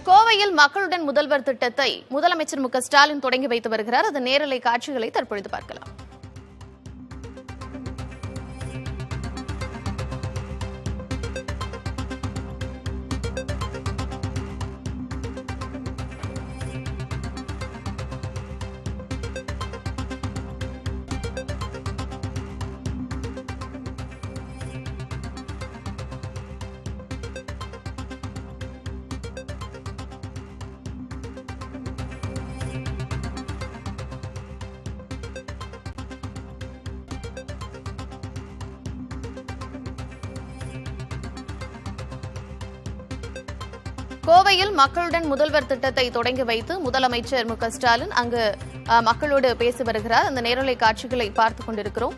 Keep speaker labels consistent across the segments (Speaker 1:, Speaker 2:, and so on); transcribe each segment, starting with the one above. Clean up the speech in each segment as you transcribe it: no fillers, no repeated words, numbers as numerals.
Speaker 1: கோவையில் மக்களுடன் முதல்வர் திட்டத்தை முதலமைச்சர் மு.க.ஸ்டாலின் தொடங்கி வைத்து வருகிறார். அதன் நேரலை காட்சிகளை தற்பொழுது பார்க்கலாம். கோவையில் மக்களுடன் முதல்வர் திட்டத்தை தொடங்கி வைத்து முதலமைச்சர் மு.க.ஸ்டாலின் அங்கு மக்களோடு பேசி வருகிறார். அந்த நேரலை காட்சிகளை பார்த்துக் கொண்டிருக்கிறோம்.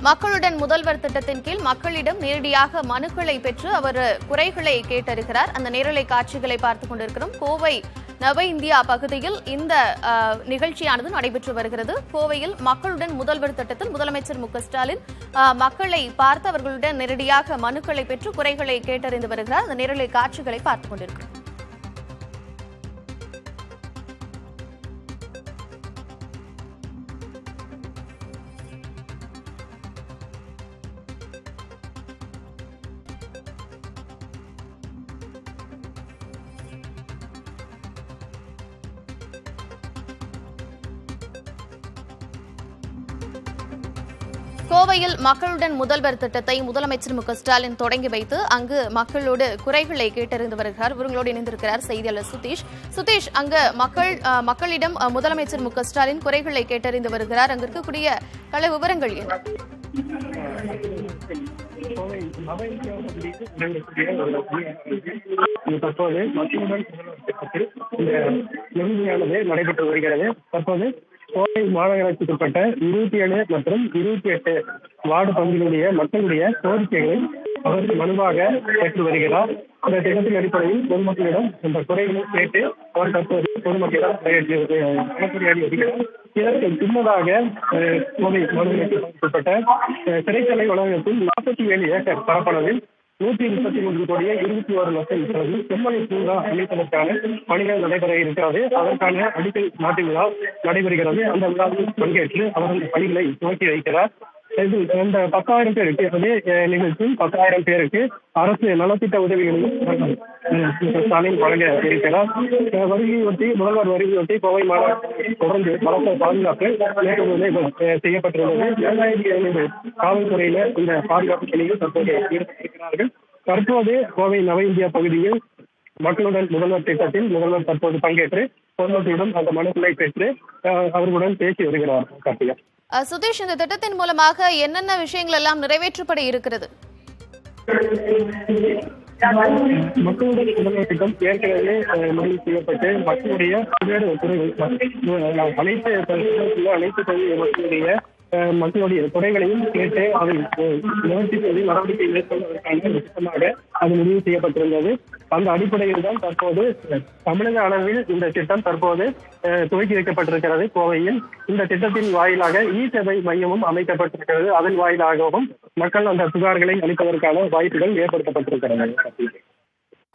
Speaker 1: மக்களுடன் முதல்வர் திட்டத்தின் கீழ் மக்களிடம் நேரடியாக மனுக்களை பெற்று அவர் குறைகளை கேட்டறிகிறார். அந்த நேரலை காட்சிகளை பார்த்துக் கொண்டிருக்கிறோம். கோவை நவ இந்தியா பகுதியில் இந்த நிகழ்ச்சியானது நடைபெற்று வருகிறது. கோவையில் மக்களுடன் முதல்வர் திட்டத்தில் முதலமைச்சர் மு.க.ஸ்டாலின் மக்களை பார்த்து அவர்களுடன் நேரடியாக மனுக்களை பெற்று குறைகளை கேட்டறிந்து வருகிறார். அந்த நேரலை காட்சிகளை பார்த்துக் கொண்டிருக்கிறோம். கோவையில் மக்களுடன் முதல்வர் திட்டத்தை முதலமைச்சர் மு.க.ஸ்டாலின் தொடங்கி வைத்து அங்கு மக்களோடு குறைகளை கேட்டறிந்து வருகிறார். இவர்களோடு இணைந்திருக்கிறார் செய்தியாளர் சுதீஷ். அங்கு மக்களிடம் முதலமைச்சர் மு.க.ஸ்டாலின் குறைகளை கேட்டறிந்து வருகிறார். அங்கு இருக்கக்கூடிய கள விவரங்கள் என்ன?
Speaker 2: தற்போது மக்களுடன் திட்டத்தில் இந்த நடைபெற்று வருகிறது. தற்போது கோவை மாநகராட்சிக்குட்பட்ட 27 மற்றும் 28 வார்டு பகுதிகளுடைய மக்களுடைய கோரிக்கைகளை அவர் மனுவாக பெற்று வருகிறார். இந்த திட்டத்தின் அடிப்படையில் பொதுமக்களிடம் இந்த குறைகளை கேட்டு அவர் தற்போது பொதுமக்களிடம் கலந்துரையாடி வருகிறார். இதற்கு பின்னதாக கோவை மாநகராட்சிக்குட்பட்ட சிறைச்சாலை வளாகத்தில் 47 ஏக்கர் பரப்பளவில் 133 கோடியே 21 லட்சம் செலவில் செம்மொழி பூங்கா அமைப்பதற்கான பணிகள் நடைபெற இருக்கிறது. அதற்கான அடிக்கல் நாட்டு விழா நடைபெறுகிறது. அந்த விழாவில் பங்கேற்று அவர் அந்த பணிகளை துவக்கி வைக்கிறார். இந்த 10,000 பேருக்கு நிகழ்ச்சி 10,000 பேருக்கு அரசு நலத்திட்ட உதவிகளையும் ஸ்டாலின் வழங்க இருக்கிறார். முதல்வர் வருகையொட்டி கோவை மாநகராட்சி தொடர்ந்து பலத்த பாதுகாப்பு செய்யப்பட்டுள்ளது. 2500 காவல்துறையினர் இந்த பாதுகாப்பு பணியில் தற்போது ஈடுபட்டிருக்கிறார்கள். தற்போது கோவை நவ இந்தியா பகுதியில் மக்களுடன் முதல்வர் திட்டத்தில் முதல்வர் தற்போது பங்கேற்று பொதுமக்களிடம் அந்த மனுக்களை பெற்று அவர்களுடன் பேசி வருகிறார். கார்த்திகா,
Speaker 1: சுதீஷ், இந்த திட்டத்தின் மூலமாக என்னென்ன விஷயங்கள் எல்லாம் நிறைவேற்றப்பட இருக்கிறது?
Speaker 2: மக்களுடைய முதல்வர் திட்டம் ஏற்கனவே முடிவு செய்யப்பட்டு மக்களுடைய பல்வேறு துறைகள் அனைத்து மக்களுடைய துறைகளையும் கேட்டு அதை நிவர்த்தி செய்து நடவடிக்கை மேற்கொள்வதற்கான திட்டமாக அது முடிவு செய்யப்பட்டிருந்தது. அந்த அடிப்படையில் தான் தற்போது தமிழக அளவில் இந்த திட்டம் தற்போது துவக்கி வைக்கப்பட்டிருக்கிறது. கோவையில் இந்த திட்டத்தின் வாயிலாக இ-சேவை மையமும் அமைக்கப்பட்டிருக்கிறது. அதன் வாயிலாகவும் மக்கள் அந்த புகார்களை அளிப்பதற்கான வாய்ப்புகள் ஏற்படுத்தப்பட்டிருக்கிறது.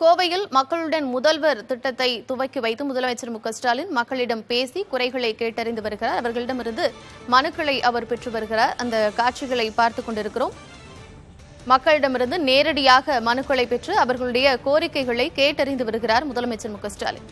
Speaker 1: கோவையில் மக்களுடன் முதல்வர் திட்டத்தை துவக்கி வைத்து முதலமைச்சர் மு.க.ஸ்டாலின் மக்களிடம் பேசி குறைகளை கேட்டறிந்து வருகிறார். அவர்களிடமிருந்து மனுக்களை அவர் பெற்று வருகிறார். அந்த காட்சிகளை பார்த்துக் கொண்டிருக்கிறோம். மக்களிடமிருந்து நேரடியாக மனுக்களை பெற்று அவர்களுடைய கோரிக்கைகளை கேட்டறிந்து வருகிறார் முதலமைச்சர் மு.க.ஸ்டாலின்.